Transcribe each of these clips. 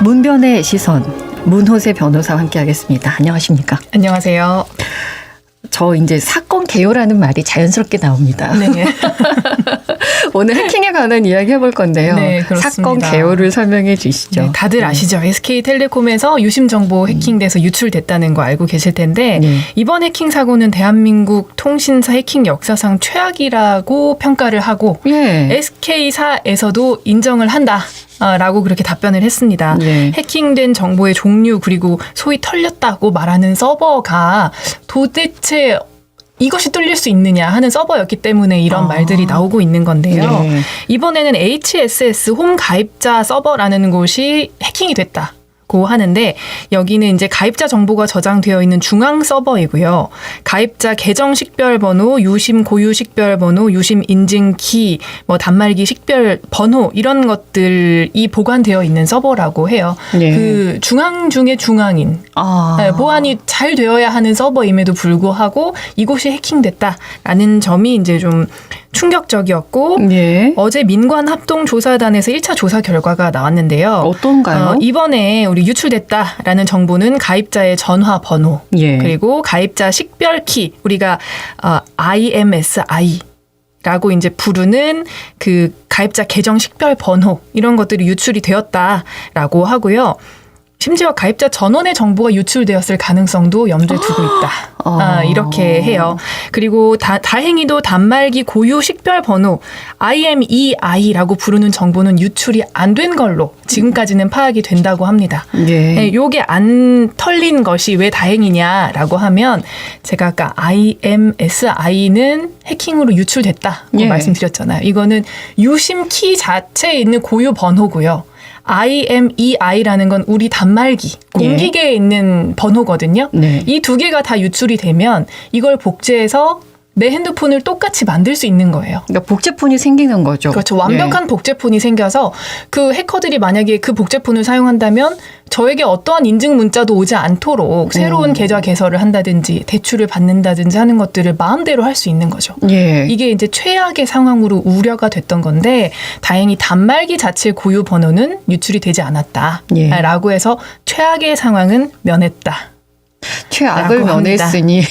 문변의 시선, 문호세 변호사와 함께하겠습니다. 안녕하십니까? 안녕하세요. 저 이제 사건 개요라는 말이 자연스럽게 나옵니다. 네. 오늘 해킹에 관한 이야기 해볼 건데요. 네, 그렇습니다. 사건 개요를 설명해 주시죠. 네, 다들 아시죠? SK텔레콤에서 유심 정보 해킹돼서 유출됐다는 거 알고 계실 텐데 이번 해킹 사고는 대한민국 통신사 해킹 역사상 최악이라고 평가를 하고 SK사에서도 인정을 한다. 라고 그렇게 답변을 했습니다. 해킹된 정보의 종류 그리고 소위 털렸다고 말하는 서버가 도대체 이것이 뚫릴 수 있느냐 하는 서버였기 때문에 이런 말들이 나오고 있는 건데요. 이번에는 HSS 홈 가입자 서버라는 곳이 해킹이 됐다. 하는데 여기는 이제 가입자 정보가 저장되어 있는 중앙 서버이고요. 가입자 계정 식별 번호, 유심 고유 식별 번호, 유심 인증 키, 단말기 식별 번호 이런 것들이 보관되어 있는 서버라고 해요. 그 중앙 중에 중앙인 보안이 잘 되어야 하는 서버임에도 불구하고 이곳이 해킹됐다라는 점이 이제 좀 충격적이었고 어제 민관합동조사단에서 1차 조사 결과가 나왔는데요. 어떤가요? 이번에 우리 유출됐다라는 정보는 가입자의 전화번호 그리고 가입자 식별키 우리가 IMSI라고 이제 부르는 그 가입자 계정 식별 번호 이런 것들이 유출이 되었다라고 하고요. 심지어 가입자 전원의 정보가 유출되었을 가능성도 염두에 두고 있다. 이렇게 해요. 그리고 다행히도 단말기 고유 식별 번호 IMEI라고 부르는 정보는 유출이 안 된 걸로 지금까지는 파악이 된다고 합니다. 요게 안 털린 것이 왜 다행이냐라고 하면 제가 아까 IMSI는 해킹으로 유출됐다고 말씀드렸잖아요. 이거는 유심 키 자체에 있는 고유 번호고요. IMEI라는 건 우리 단말기, 공기계에 있는 번호거든요. 이 두 개가 다 유출이 되면 이걸 복제해서 내 핸드폰을 똑같이 만들 수 있는 거예요. 그러니까 복제폰이 생기는 거죠. 그렇죠. 완벽한 복제폰이 생겨서 그 해커들이 만약에 그 복제폰을 사용한다면 저에게 어떠한 인증 문자도 오지 않도록 새로운 계좌 개설을 한다든지 대출을 받는다든지 하는 것들을 마음대로 할 수 있는 거죠. 이게 이제 최악의 상황으로 우려가 됐던 건데 다행히 단말기 자체의 고유 번호는 유출이 되지 않았다라고 해서 최악의 상황은 면했다. 최악을 면했으니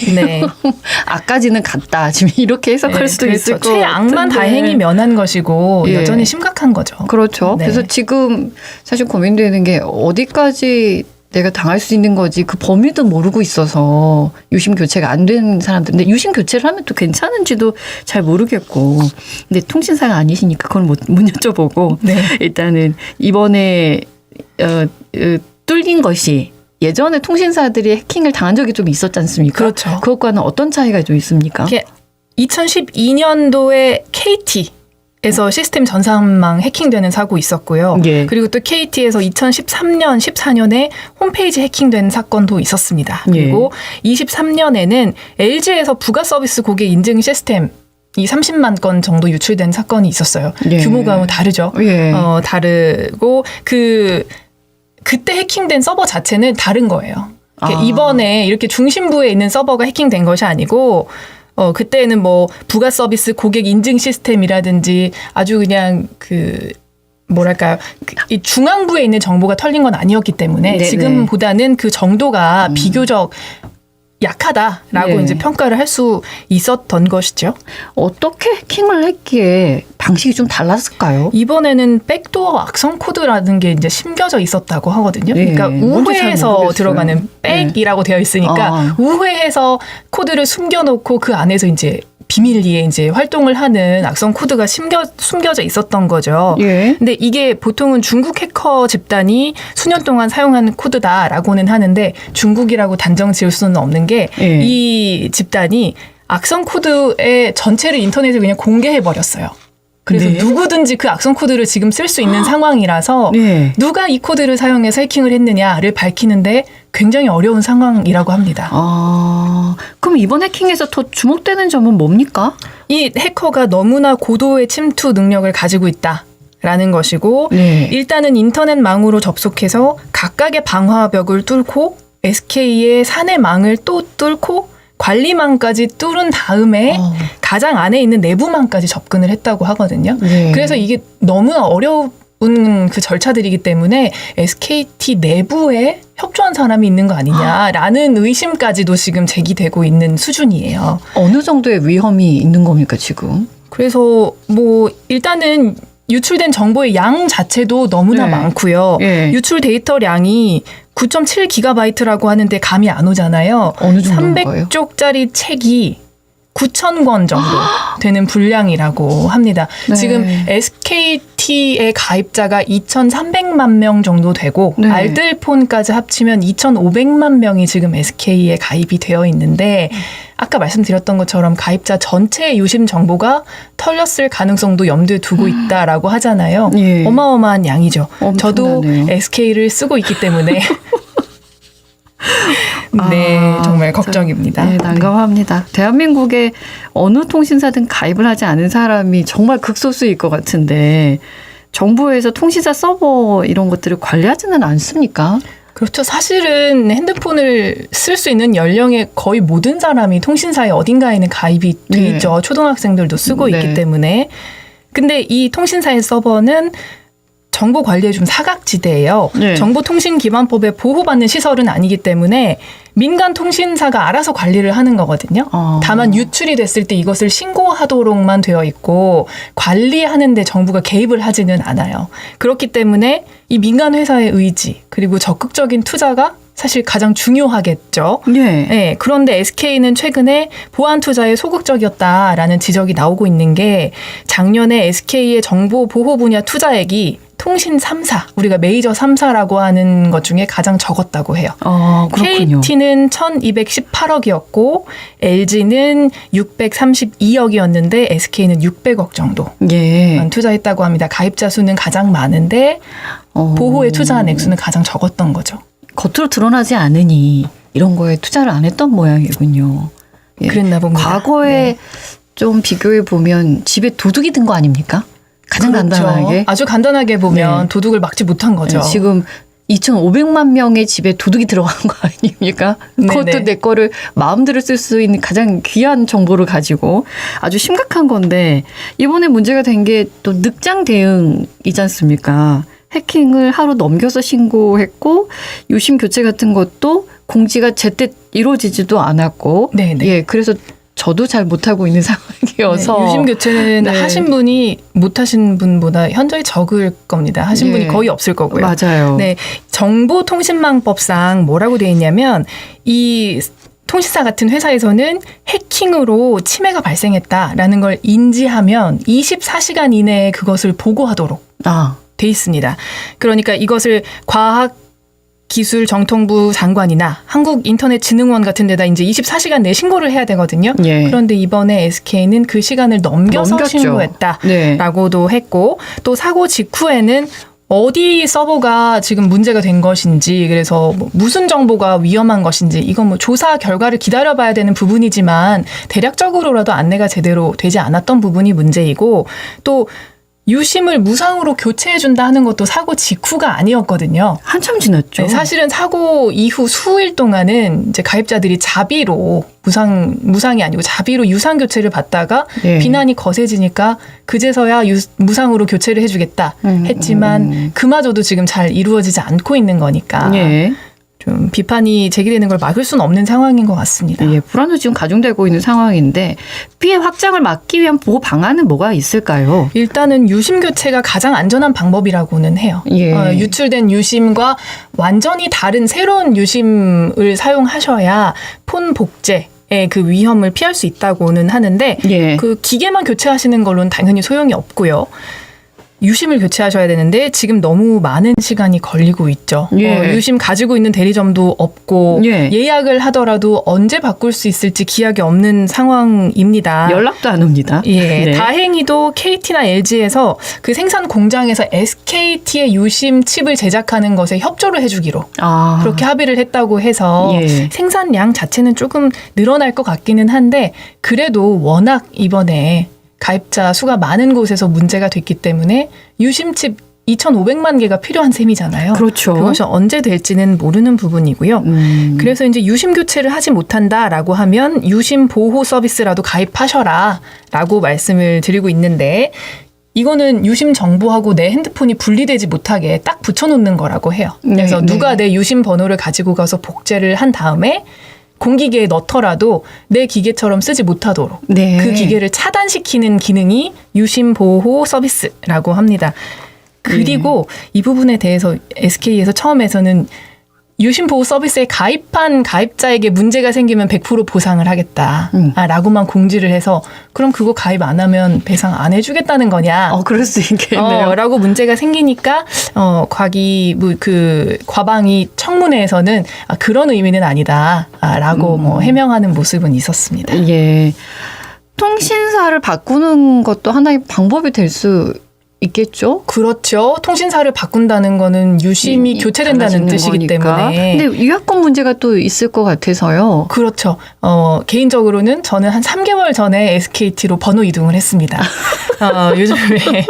악까지는 갔다. 지금 이렇게 해석할 수도 있을 것 같은데. 최악만 다행히 면한 것이고 여전히 심각한 거죠. 그렇죠. 그래서 지금 사실 고민되는 게 어디까지 내가 당할 수 있는 거지 그 범위도 모르고 있어서 유심 교체가 안 된 사람들. 근데 유심 교체를 하면 또 괜찮은지도 잘 모르겠고. 근데 통신사가 아니시니까 그건 못 여쭤보고 일단은 이번에 뚫린 것이 예전에 통신사들이 해킹을 당한 적이 좀 있었지 않습니까? 그렇죠. 그것과는 어떤 차이가 좀 있습니까? 2012년도에 KT에서 시스템 전산망 해킹되는 사고 있었고요. 그리고 또 KT에서 2013년, 14년에 홈페이지 해킹된 사건도 있었습니다. 그리고 23년에는 LG에서 부가 서비스 고객 인증 시스템 이 30만 건 정도 유출된 사건이 있었어요. 규모가 다르죠. 다르고 그때 해킹된 서버 자체는 다른 거예요. 이번에 이렇게 중심부에 있는 서버가 해킹된 것이 아니고 그때는 부가 서비스 고객 인증 시스템이라든지 아주 그냥 이 중앙부에 있는 정보가 털린 건 아니었기 때문에 지금보다는 그 정도가 비교적 약하다라고 이제 평가를 할 수 있었던 것이죠. 어떻게 해킹을 했기에 방식이 좀 달랐을까요? 이번에는 백도어 악성 코드라는 게 이제 심겨져 있었다고 하거든요. 그러니까 우회해서 들어가는 백이라고 되어 있으니까 우회해서 코드를 숨겨놓고 그 안에서 이제 비밀리에 이제 활동을 하는 악성 코드가 숨겨져 있었던 거죠. 근데 이게 보통은 중국 해커 집단이 수년 동안 사용한 코드다라고는 하는데 중국이라고 단정 지을 수는 없는 게 이 집단이 악성 코드의 전체를 인터넷에 그냥 공개해 버렸어요. 그래서 누구든지 그 악성 코드를 지금 쓸 수 있는 상황이라서 누가 이 코드를 사용해서 해킹을 했느냐를 밝히는데 굉장히 어려운 상황이라고 합니다. 그럼 이번 해킹에서 더 주목되는 점은 뭡니까? 이 해커가 너무나 고도의 침투 능력을 가지고 있다라는 것이고 일단은 인터넷망으로 접속해서 각각의 방화벽을 뚫고 SK의 사내망을 또 뚫고 관리망까지 뚫은 다음에 가장 안에 있는 내부망까지 접근을 했다고 하거든요. 그래서 이게 너무나 어려운 그 절차들이기 때문에 SKT 내부에 협조한 사람이 있는 거 아니냐라는 의심까지도 지금 제기되고 있는 수준이에요. 어느 정도의 위험이 있는 겁니까 지금? 그래서 뭐 일단은 유출된 정보의 양 자체도 너무나 네. 많고요. 예. 유출 데이터량이 9.7기가바이트라고 하는데 감이 안 오잖아요. 어느 정도인 거예요? 300쪽짜리 책이 9,000권 정도 되는 분량이라고 합니다. 네. 지금 SKT의 가입자가 2,300만 명 정도 되고 네. 알뜰폰까지 합치면 2,500만 명이 지금 SK에 가입이 되어 있는데 아까 말씀드렸던 것처럼 가입자 전체의 유심 정보가 털렸을 가능성도 염두에 두고 있다라고 하잖아요. 예. 어마어마한 양이죠. 저도 엄청나네요. SK를 쓰고 있기 때문에 네, 아, 정말 걱정입니다. 네, 난감합니다. 대한민국에 어느 통신사든 가입을 하지 않은 사람이 정말 극소수일 것 같은데 정부에서 통신사 서버 이런 것들을 관리하지는 않습니까? 그렇죠. 사실은 핸드폰을 쓸 수 있는 연령의 거의 모든 사람이 통신사에 어딘가에는 가입이 돼 네. 있죠. 초등학생들도 쓰고 네. 있기 때문에. 근데 이 통신사의 서버는 정보 관리에 좀 사각지대예요. 네. 정보통신기반법에 보호받는 시설은 아니기 때문에 민간 통신사가 알아서 관리를 하는 거거든요. 다만 유출이 됐을 때 이것을 신고하도록만 되어 있고 관리하는데 정부가 개입을 하지는 않아요. 그렇기 때문에 이 민간 회사의 의지 그리고 적극적인 투자가 사실 가장 중요하겠죠. 네. 네, 그런데 SK는 최근에 보안 투자에 소극적이었다라는 지적이 나오고 있는 게 작년에 SK의 정보 보호 분야 투자액이 통신 3사, 우리가 메이저 3사라고 하는 것 중에 가장 적었다고 해요. 그렇군요. KT는 1,218억이었고 LG는 632억이었는데 SK는 600억 정도 예. 투자했다고 합니다. 가입자 수는 가장 많은데 보호에 투자한 액수는 가장 적었던 거죠. 겉으로 드러나지 않으니 이런 거에 투자를 안 했던 모양이군요. 예. 그랬나 봅니다. 과거에 네. 좀 비교해 보면 집에 도둑이 든 거 아닙니까? 가장 그렇죠. 간단하게. 아주 간단하게 보면 네. 도둑을 막지 못한 거죠. 네, 지금 2,500만 명의 집에 도둑이 들어간 거 아닙니까? 그것도 네네. 내 거를 마음대로 쓸 수 있는 가장 귀한 정보를 가지고 아주 심각한 건데 이번에 문제가 된 게 또 늑장 대응이지 않습니까? 해킹을 하루 넘겨서 신고했고 유심 교체 같은 것도 공지가 제때 이루어지지도 않았고 네네. 예, 그래서 저도 잘 못하고 있는 상황이어서 네, 유심 교체는 네. 하신 분이 못하신 분보다 현저히 적을 겁니다. 하신 네. 분이 거의 없을 거고요. 맞아요. 네, 정보통신망법상 뭐라고 되어 있냐면 이 통신사 같은 회사에서는 해킹으로 침해가 발생했다라는 걸 인지하면 24시간 이내에 그것을 보고하도록 돼 있습니다. 그러니까 이것을 과학기술정통부 장관이나 한국인터넷진흥원 같은 데다 이제 24시간 내에 신고를 해야 되거든요. 예. 그런데 이번에 SK는 그 시간을 넘겨서 넘겼죠. 신고했다라고도 네. 했고 또 사고 직후에는 어디 서버가 지금 문제가 된 것인지 그래서 뭐 무슨 정보가 위험한 것인지 이건 뭐 조사 결과를 기다려봐야 되는 부분이지만 대략적으로라도 안내가 제대로 되지 않았던 부분이 문제이고 또 유심을 무상으로 교체해준다 하는 것도 사고 직후가 아니었거든요. 한참 지났죠. 네, 사실은 사고 이후 수일 동안은 이제 가입자들이 자비로 무상이 아니고 자비로 유상 교체를 받다가 네. 비난이 거세지니까 그제서야 무상으로 교체를 해주겠다 했지만 그마저도 지금 잘 이루어지지 않고 있는 거니까 예. 좀 비판이 제기되는 걸 막을 수는 없는 상황인 것 같습니다. 예, 불안도 지금 가중되고 있는 상황인데 피해 확장을 막기 위한 보호 방안은 뭐가 있을까요? 일단은 유심 교체가 가장 안전한 방법이라고는 해요. 예. 유출된 유심과 완전히 다른 새로운 유심을 사용하셔야 폰 복제의 그 위험을 피할 수 있다고는 하는데 예. 그 기계만 교체하시는 걸로는 당연히 소용이 없고요. 유심을 교체하셔야 되는데 지금 너무 많은 시간이 걸리고 있죠. 예. 유심 가지고 있는 대리점도 없고 예. 예약을 하더라도 언제 바꿀 수 있을지 기약이 없는 상황입니다. 연락도 안 옵니다. 예, 네. 다행히도 KT나 LG에서 그 생산 공장에서 SKT의 유심 칩을 제작하는 것에 협조를 해주기로 그렇게 합의를 했다고 해서 예. 생산량 자체는 조금 늘어날 것 같기는 한데 그래도 워낙 이번에 가입자 수가 많은 곳에서 문제가 됐기 때문에 유심칩 2,500만 개가 필요한 셈이잖아요. 그렇죠. 그것이 언제 될지는 모르는 부분이고요. 그래서 이제 유심 교체를 하지 못한다라고 하면 유심 보호 서비스라도 가입하셔라라고 말씀을 드리고 있는데 이거는 유심 정보하고 내 핸드폰이 분리되지 못하게 딱 붙여놓는 거라고 해요. 그래서 네, 누가 네. 내 유심 번호를 가지고 가서 복제를 한 다음에 공기계에 넣더라도 내 기계처럼 쓰지 못하도록 네. 그 기계를 차단시키는 기능이 유심 보호 서비스라고 합니다. 그리고 이 부분에 대해서 SK에서 처음에서는 유심 보호 서비스에 가입한 가입자에게 문제가 생기면 100% 보상을 하겠다라고만 공지를 해서 그럼 그거 가입 안 하면 배상 안 해주겠다는 거냐? 그럴 수 있겠네요. 라고 문제가 생기니까 과방위 청문회에서는 그런 의미는 아니다라고 뭐 해명하는 모습은 있었습니다. 예. 통신사를 바꾸는 것도 하나의 방법이 될 수 있겠죠? 그렇죠. 통신사를 바꾼다는 거는 유심이 교체된다는 뜻이기 거니까. 때문에. 근데 유효권 문제가 또 있을 것 같아서요. 그렇죠. 개인적으로는 저는 한 3개월 전에 SKT로 번호 이동을 했습니다. 요즘에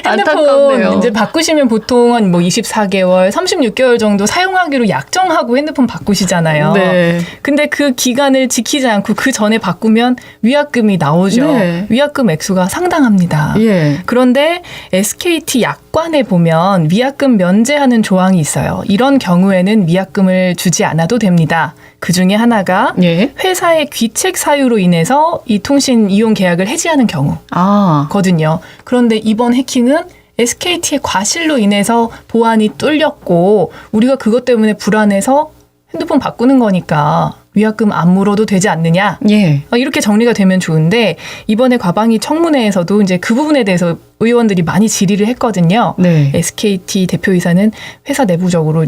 안타깝네요. 핸드폰 이제 바꾸시면 보통은 뭐 24개월, 36개월 정도 사용하기로 약정하고 핸드폰 바꾸시잖아요. 네. 근데 그 기간을 지키지 않고 그 전에 바꾸면 위약금이 나오죠. 네. 위약금 액수가 상당합니다. 예. 그런데 SKT 약관에 보면 위약금 면제하는 조항이 있어요. 이런 경우에는 위약금을 주지 않아도 됩니다. 그 중에 하나가 예. 회사의 귀책 사유로 인해서 이 통신 이용 계약을 해지하는 경우거든요. 그런데 이번 해킹은 SKT의 과실로 인해서 보안이 뚫렸고 우리가 그것 때문에 불안해서 핸드폰 바꾸는 거니까 위약금 안 물어도 되지 않느냐. 예. 이렇게 정리가 되면 좋은데 이번에 과방위 청문회에서도 이제 그 부분에 대해서 의원들이 많이 질의를 했거든요. 네. SKT 대표이사는 회사 내부적으로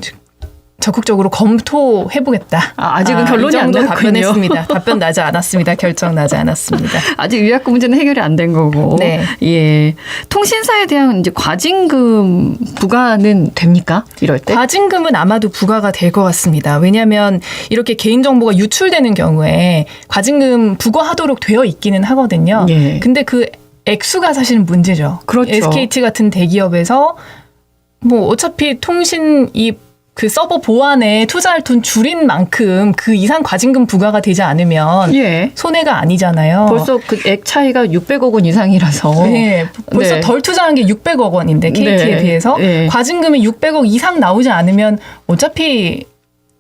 적극적으로 검토해보겠다. 아직은 결론이 이 정도 안 났군요. 답변했습니다. 답변 나지 않았습니다. 결정 나지 않았습니다. 아직 위약금 문제는 해결이 안 된 거고. 네. 예. 통신사에 대한 이제 과징금 부과는 됩니까? 이럴 때? 과징금은 아마도 부과가 될 것 같습니다. 왜냐하면 이렇게 개인정보가 유출되는 경우에 과징금 부과하도록 되어 있기는 하거든요. 예. 근데 그 액수가 사실은 문제죠. 그렇죠. SKT 같은 대기업에서 뭐 어차피 통신 그 서버 보안에 투자할 돈 줄인 만큼 그 이상 과징금 부과가 되지 않으면 예. 손해가 아니잖아요. 벌써 그 액 차이가 600억 원 이상이라서. 네, 벌써 네. 덜 투자한 게 600억 원인데 KT에 네. 비해서 네. 과징금이 600억 이상 나오지 않으면 어차피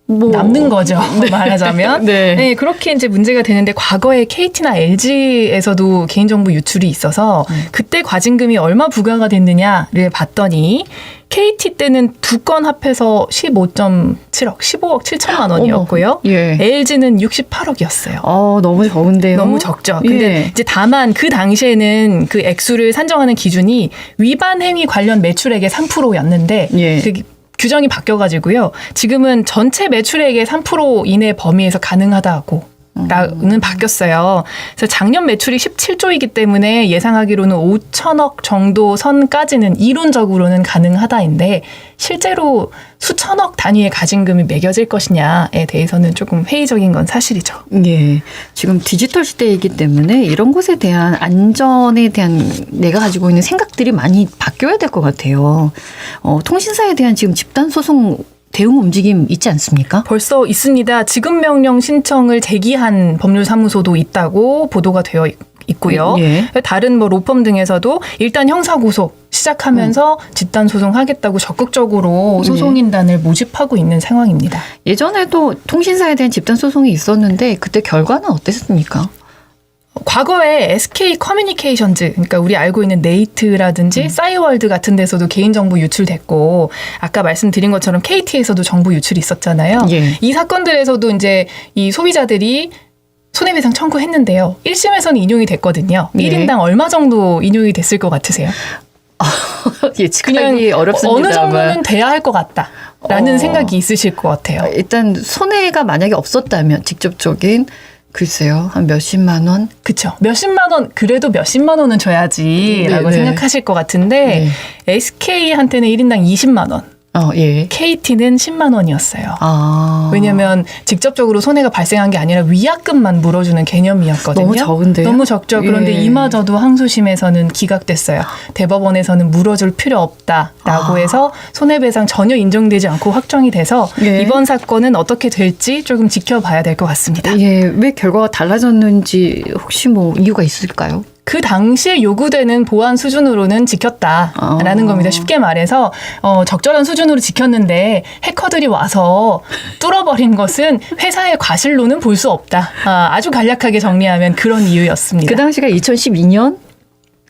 남는 거죠. 말하자면. 네. 네, 그렇게 이제 문제가 되는데 과거에 KT나 LG에서도 개인정보 유출이 있어서 그때 과징금이 얼마 부과가 됐느냐를 봤더니 KT 때는 두 건 합해서 15.7억, 15억 7천만 원이었고요. 예. LG는 68억이었어요. 너무 적은데요. 너무 적죠. 근데 예. 이제 다만 그 당시에는 그 액수를 산정하는 기준이 위반 행위 관련 매출액의 3%였는데 예. 그 규정이 바뀌어가지고요. 지금은 전체 매출액의 3% 이내 범위에서 가능하다고. 라는 바뀌었어요. 그래서 작년 매출이 17조이기 때문에 예상하기로는 5천억 정도 선까지는 이론적으로는 가능하다인데 실제로 수천억 단위의 가징금이 매겨질 것이냐에 대해서는 조금 회의적인 건 사실이죠. 예. 지금 디지털 시대이기 때문에 이런 것에 대한 안전에 대한 내가 가지고 있는 생각들이 많이 바뀌어야 될 것 같아요. 통신사에 대한 지금 집단 소송 대응 움직임 있지 않습니까? 벌써 있습니다. 지급명령 신청을 제기한 법률사무소도 있다고 보도가 되어 있고요. 예. 다른 뭐 로펌 등에서도 일단 형사고소 시작하면서 집단소송하겠다고 적극적으로 소송인단을 모집하고 있는 상황입니다. 예전에도 통신사에 대한 집단 소송이 있었는데 그때 결과는 어땠습니까? 과거에 SK 커뮤니케이션즈, 그러니까 우리 알고 있는 네이트라든지 싸이월드 같은 데서도 개인정보 유출됐고, 아까 말씀드린 것처럼 KT에서도 정보 유출이 있었잖아요. 예. 이 사건들에서도 이제 이 소비자들이 손해배상 청구했는데요. 1심에서는 인용이 됐거든요. 예. 1인당 얼마 정도 인용이 됐을 것 같으세요? 예측하기 어렵습니다. 어느 정도는 돼야 할 것 같다라는 생각이 있으실 것 같아요. 일단 손해가 만약에 없었다면 직접적인 글쎄요. 한 몇십만 원? 그렇죠. 몇십만 원, 그래도 몇십만 원은 줘야지라고 네, 네. 생각하실 것 같은데 SK한테는 1인당 20만 원. 예. KT는 10만 원이었어요. 왜냐하면 직접적으로 손해가 발생한 게 아니라 위약금만 물어주는 개념이었거든요. 너무 적은데요? 너무 적죠. 그런데 예. 이마저도 항소심에서는 기각됐어요. 대법원에서는 물어줄 필요 없다라고 해서 손해배상 전혀 인정되지 않고 확정이 돼서 예. 이번 사건은 어떻게 될지 조금 지켜봐야 될 것 같습니다. 예. 왜 결과가 달라졌는지 혹시 뭐 이유가 있을까요? 그 당시에 요구되는 보안 수준으로는 지켰다라는 겁니다. 쉽게 말해서 적절한 수준으로 지켰는데 해커들이 와서 뚫어버린 것은 회사의 과실로는 볼 수 없다. 아주 간략하게 정리하면 그런 이유였습니다. 그 당시가 2012년?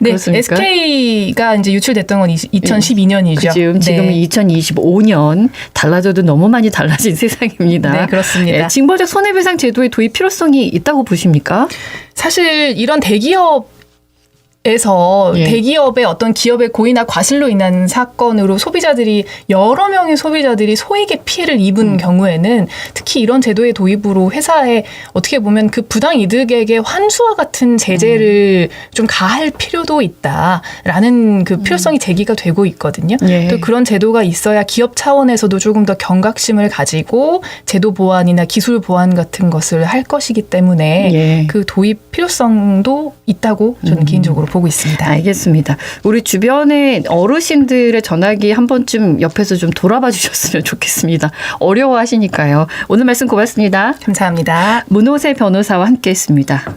네, 그렇습니까? SK가 이제 유출됐던 건 2012년이죠. 지금은 2025년 달라져도 너무 많이 달라진 세상입니다. 네, 그렇습니다. 예, 징벌적 손해배상 제도의 도입 필요성이 있다고 보십니까? 사실 이런 대기업에서 대기업의 어떤 기업의 고의나 과실로 인한 사건으로 여러 명의 소비자들이 소액의 피해를 입은 경우에는 특히 이런 제도의 도입으로 회사에 어떻게 보면 그 부당 이득에게 환수와 같은 제재를 좀 가할 필요도 있다라는 그 필요성이 제기가 되고 있거든요. 예. 또 그런 제도가 있어야 기업 차원에서도 조금 더 경각심을 가지고 제도 보완이나 기술 보완 같은 것을 할 것이기 때문에 예. 그 도입 필요성도 있다고 저는 개인적으로 보고 있습니다. 알겠습니다. 우리 주변의 어르신들의 전화기 한 번쯤 옆에서 좀 돌아봐 주셨으면 좋겠습니다. 어려워하시니까요. 오늘 말씀 고맙습니다. 감사합니다. 문호세 변호사와 함께했습니다.